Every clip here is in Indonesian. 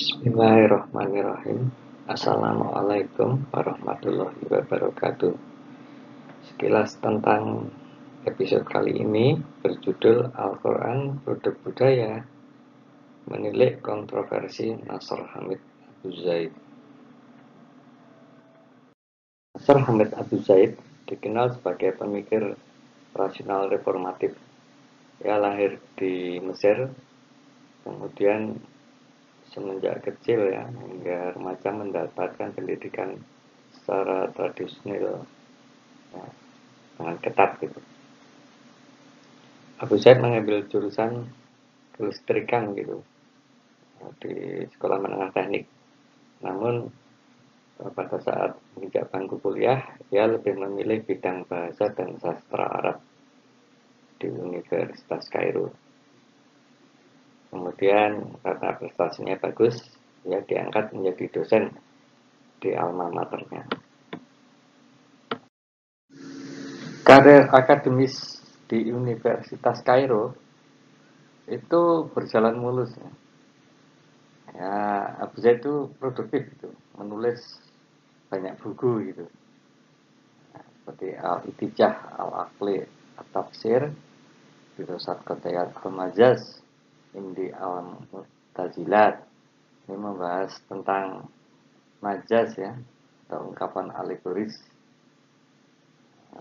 Bismillahirrahmanirrahim. Assalamualaikum warahmatullahi wabarakatuh. Sekilas tentang episode kali ini berjudul Al-Quran Produk Budaya, Menilik Kontroversi Nasr Hamid Abu Zaid. Nasr Hamid Abu Zaid dikenal sebagai pemikir rasional reformatif. Ia lahir di Mesir, kemudian semenjak kecil hingga remaja mendapatkan pendidikan secara tradisional dengan ketat gitu. Abu Zaid mengambil jurusan kelistrikan gitu di sekolah menengah teknik. Namun pada saat menginjak bangku kuliah, ia lebih memilih bidang bahasa dan sastra Arab di Universitas Kairo. Kemudian karena prestasinya bagus, ia diangkat menjadi dosen di alma maternya. Karir akademis di Universitas Kairo itu berjalan mulus. Ya, Abu Zaid itu produktif gitu, menulis banyak buku gitu. Nah, seperti Al-Itijah, Al-Aqli, At-Tafsir, Dirosat Qadayat Al-Majaz, Indi Al-Mu'tazilat. Ini membahas tentang majaz atau ungkapan alegoris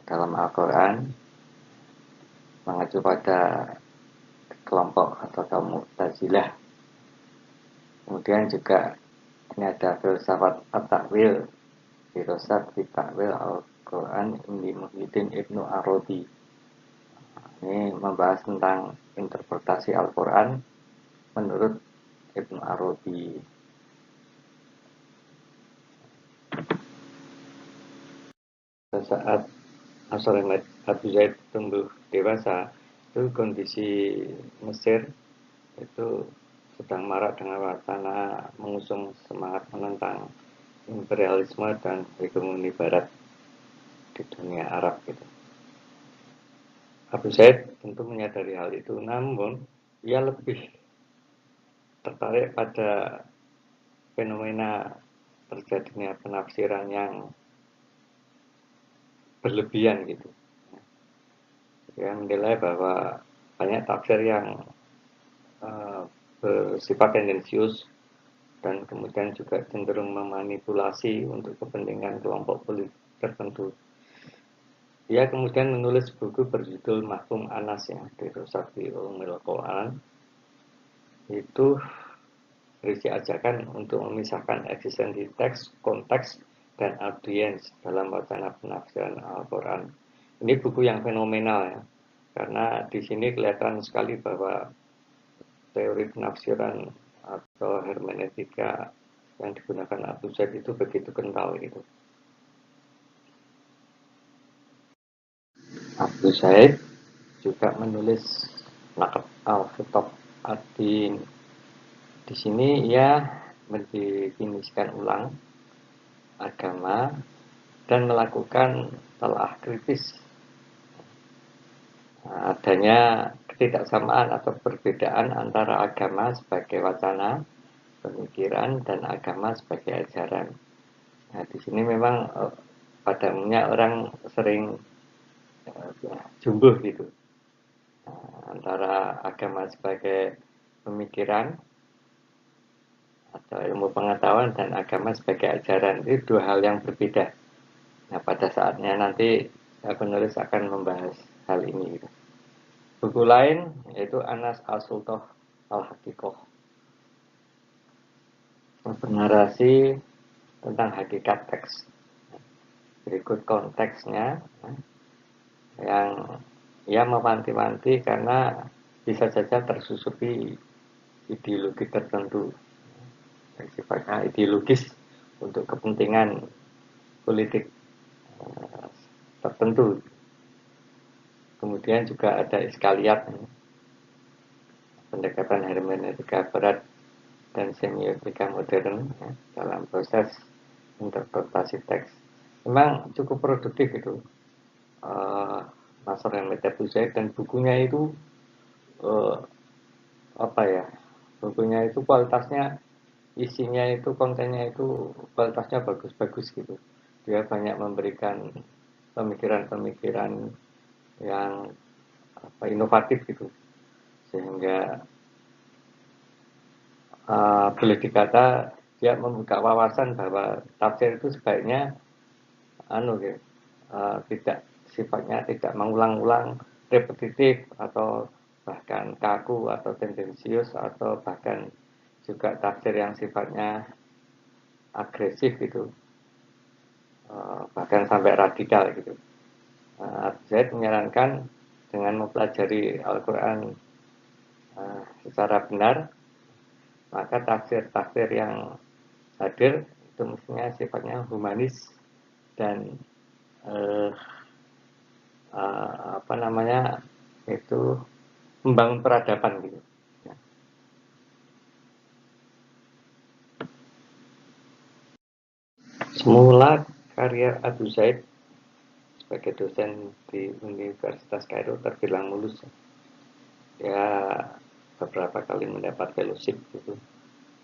dalam Al-Quran, mengacu pada kelompok atau kaum Mu'tazilah. Kemudian juga ini ada filsafat at-takwil, dirosat fi takwil Al-Quran Indi Muhyiddin Ibnu Arabi. Ini membahas tentang interpretasi Al-Quran menurut Ibnu Arabi. Pada saat Nasr Hamid Abu Zaid tumbuh dewasa, itu kondisi Mesir itu sedang marak dengan wacana mengusung semangat menentang imperialisme dan hegemoni Barat di dunia Arab gitu. Abu Zaid tentu menyadari hal itu, namun ia lebih tertarik pada fenomena terjadinya penafsiran yang berlebihan gitu. Dia menilai bahwa banyak tafsir yang bersifat tendensius dan kemudian juga cenderung memanipulasi untuk kepentingan kelompok politik tertentu. Dia kemudian menulis buku berjudul Mafhum Anas dirosat fi Ulumil Quran. Itu berisi ajakan untuk memisahkan eksistensi teks, konteks, dan audiens dalam wacana penafsiran Al-Quran. Ini buku yang fenomenal karena di sini kelihatan sekali bahwa teori penafsiran atau hermeneutika yang digunakan Abu Zaid itu begitu kental gitu. Abu Zaid juga menulis Naqd al-Khitab ad-Din. Di sini ia mendefinisikan ulang agama dan melakukan telah kritis adanya ketidaksamaan atau perbedaan antara agama sebagai wacana pemikiran dan agama sebagai ajaran. Nah, di sini memang pada umumnya orang sering jumbuh gitu antara agama sebagai pemikiran atau ilmu pengetahuan dan agama sebagai ajaran. Itu dua hal yang berbeda. Nah, pada saatnya nanti penulis akan membahas hal ini gitu. Buku lain yaitu Anas Al-Sultoh Al-Haqiqoh, bernarasi tentang hakikat teks. Berikut konteksnya yang ia mewanti-wanti karena bisa saja tersusupi ideologi tertentu, sifatnya ideologis untuk kepentingan politik tertentu. Kemudian juga ada iskaliat, pendekatan hermeneutika barat dan semiotika modern dalam proses interpretasi teks. Memang cukup produktif itu Nasr Hamid Abu Zaid, dan bukunya itu bukunya itu kualitasnya isinya itu, kontennya itu kualitasnya bagus-bagus gitu. Dia banyak memberikan pemikiran-pemikiran yang inovatif gitu, sehingga boleh dikata dia membuka wawasan bahwa tafsir itu sebaiknya gitu, tidak sifatnya tidak mengulang-ulang, repetitif atau bahkan kaku atau tendensius, atau bahkan juga tafsir yang sifatnya agresif gitu, bahkan sampai radikal gitu. Saya menyarankan dengan mempelajari Al-Quran secara benar, maka tafsir-tafsir yang hadir itu mestinya sifatnya humanis dan itu membangun peradaban gitu. Semula karier Abu Zaid sebagai dosen di Universitas Kairo terbilang mulus. Ya beberapa kali mendapat fellowship gitu.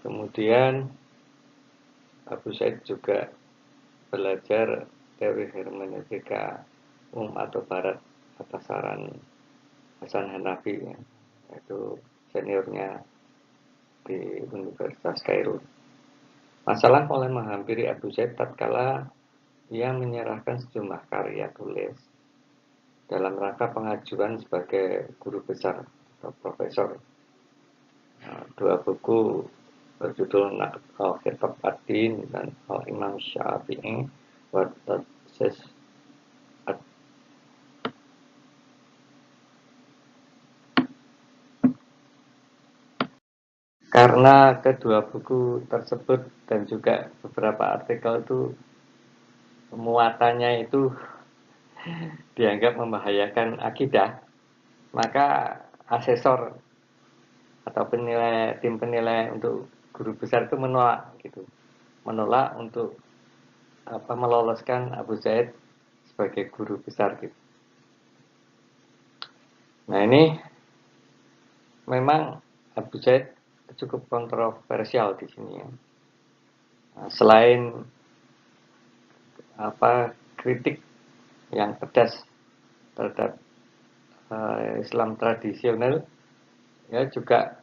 Kemudian Abu Zaid juga belajar teori hermeneutika atau barat atas saran Hasan Hanafi, ya, yaitu seniornya di Universitas Kairo. Masalah mulai menghampiri Abu Zaid tatkala ia menyerahkan sejumlah karya tulis dalam rangka pengajuan sebagai guru besar atau profesor. Dua buku berjudul Naqd Kitab Ad-Din dan Al-Imam Syafi'i wa Tadsis. Karena kedua buku tersebut dan juga beberapa artikel itu muatannya itu dianggap membahayakan akidah, maka asesor atau tim penilai untuk guru besar itu menolak untuk meloloskan Abu Zaid sebagai guru besar gitu. Nah, ini memang Abu Zaid cukup kontroversial di sini ya. Nah, selain kritik yang pedas terhadap Islam tradisional, ya juga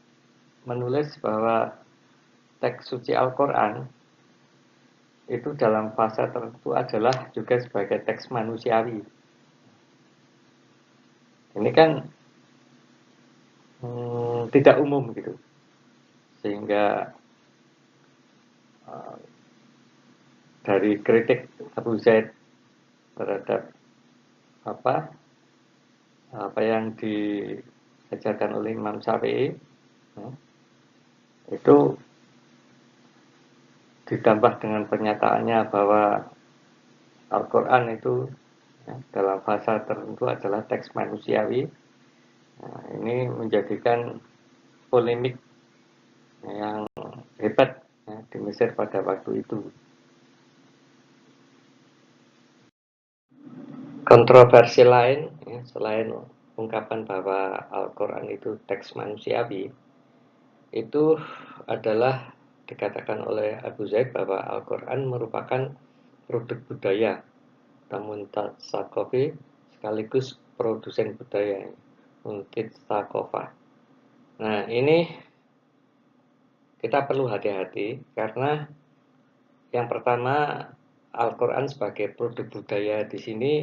menulis bahwa teks suci Al-Quran itu dalam fase tertentu adalah juga sebagai teks manusiawi. Ini kan tidak umum gitu, sehingga dari kritik Abu Zaid terhadap apa yang diajarkan oleh Imam Syafi'i, itu ditambah dengan pernyataannya bahwa Al-Quran itu dalam bahasa tertentu adalah teks manusiawi. Nah, ini menjadikan polemik yang hebat di Mesir pada waktu itu. Kontroversi lain, selain ungkapan bahwa Al-Quran itu teks manusiawi, itu adalah dikatakan oleh Abu Zaid bahwa Al-Quran merupakan produk budaya, Tamuntat Sakofi, sekaligus produsen budaya, Muntid Sakofah. Nah, ini kita perlu hati-hati karena yang pertama, Al-Quran sebagai produk budaya di sini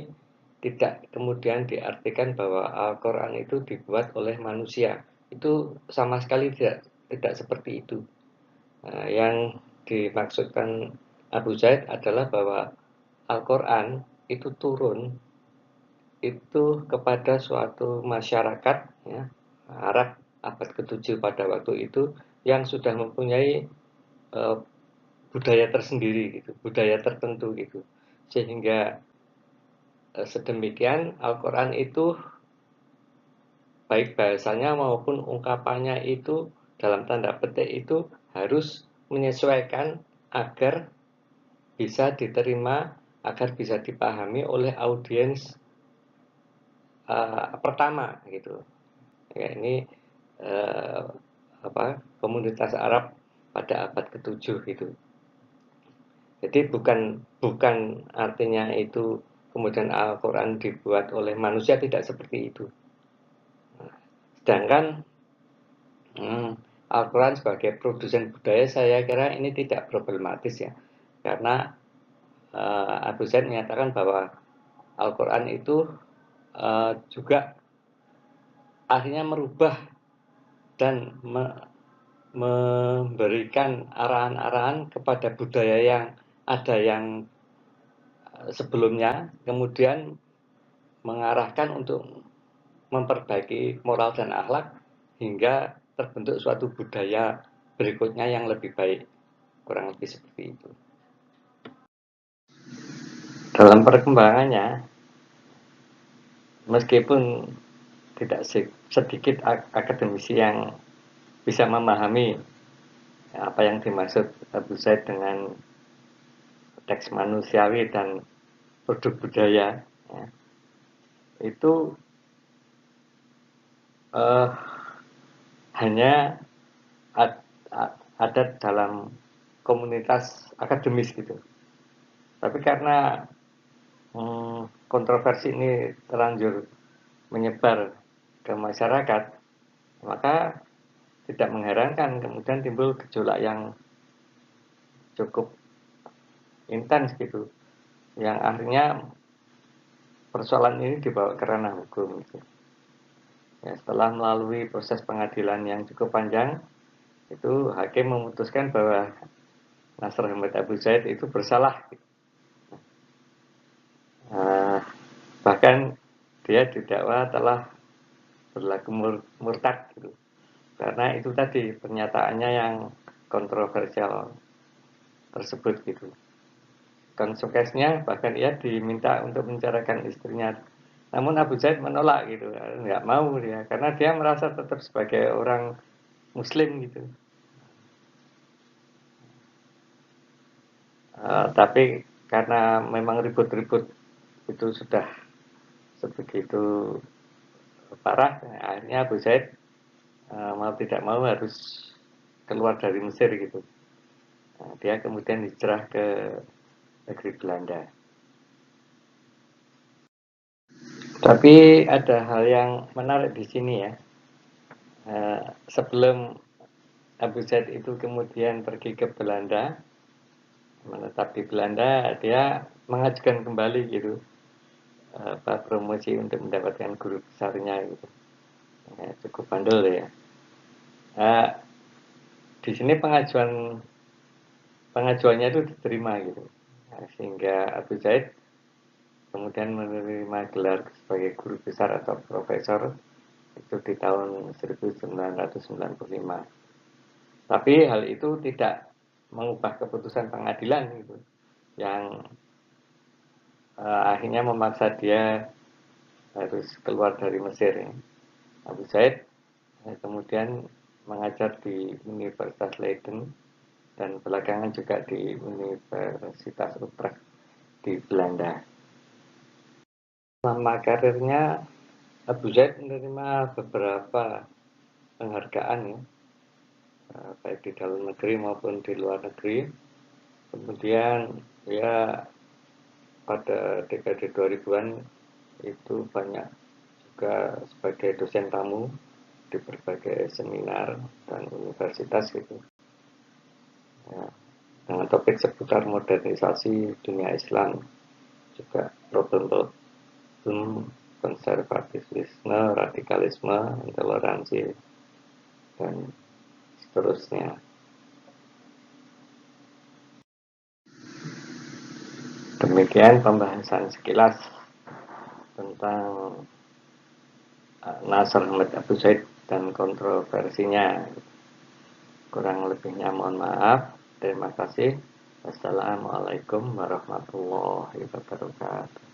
tidak kemudian diartikan bahwa Al-Quran itu dibuat oleh manusia. Itu sama sekali tidak seperti itu. Nah, yang dimaksudkan Abu Zaid adalah bahwa Al-Quran itu turun itu kepada suatu masyarakat, ya, Arab abad ke-7 pada waktu itu, yang sudah mempunyai budaya tersendiri gitu, budaya tertentu gitu, sehingga sedemikian Al-Quran itu baik bahasanya maupun ungkapannya itu dalam tanda petik itu harus menyesuaikan agar bisa diterima, agar bisa dipahami oleh audiens pertama gitu. Ya, ini komunitas Arab pada abad ke-7 itu. Jadi bukan artinya itu kemudian Al-Quran dibuat oleh manusia, tidak seperti itu. Sedangkan Al-Quran sebagai produsen budaya, saya kira ini tidak problematis ya, karena Abu Zaid menyatakan bahwa Al-Quran itu juga akhirnya merubah dan memberikan arahan-arahan kepada budaya yang ada yang sebelumnya, kemudian mengarahkan untuk memperbaiki moral dan akhlak hingga terbentuk suatu budaya berikutnya yang lebih baik, kurang lebih seperti itu. Dalam perkembangannya, meskipun tidak sedikit akademisi yang bisa memahami apa yang dimaksud Abu Zaid dengan teks manusiawi dan produk budaya, ya, itu hanya ada dalam komunitas akademis gitu. Tapi karena kontroversi ini terlanjur menyebar ke masyarakat, maka tidak mengherankan kemudian timbul gejolak yang cukup intens gitu, yang akhirnya persoalan ini dibawa ke ranah hukum gitu. Ya, setelah melalui proses pengadilan yang cukup panjang, itu hakim memutuskan bahwa Nasr Ahmad Abu Zaid itu bersalah. Bahkan dia didakwa telah berlaku murtad gitu. Karena itu tadi pernyataannya yang kontroversial tersebut gitu. Konsekuensinya bahkan ia diminta untuk menceraikan istrinya. Namun Abu Zaid menolak gitu, nggak mau dia, karena dia merasa tetap sebagai orang Muslim gitu. Tapi karena memang ribut-ribut itu sudah sebegitu parah, akhirnya Abu Zaid mau tidak mau harus keluar dari Mesir gitu. Dia kemudian hijrah ke negeri Belanda. Tapi ada hal yang menarik di sini ya. Sebelum Abu Zaid itu kemudian pergi ke Belanda, menetap di Belanda, dia mengajukan kembali gitu promosi untuk mendapatkan guru besarnya gitu. Ya, cukup bandel ya. Di sini pengajuannya itu diterima gitu. Sehingga Abu Zaid kemudian menerima gelar sebagai guru besar atau profesor itu di tahun 1995. Tapi hal itu tidak mengubah keputusan pengadilan gitu, yang akhirnya memaksa dia harus keluar dari Mesir. Ya. Abu Zaid kemudian mengajar di Universitas Leiden dan belakangan juga di Universitas Utrecht di Belanda. Selama karirnya Abu Zaid menerima beberapa penghargaan ya, baik di dalam negeri maupun di luar negeri. Kemudian ya pada dekade 2000-an itu banyak juga sebagai dosen tamu di berbagai seminar dan universitas gitu. Ya, dengan topik seputar modernisasi dunia Islam, juga problem konservatisme, radikalisme, intoleransi, dan seterusnya. Demikian pembahasan sekilas tentang Nasr Ahmad Abu Zaid dan kontroversinya. Kurang lebihnya mohon maaf. Terima kasih. Wassalamualaikum warahmatullahi wabarakatuh.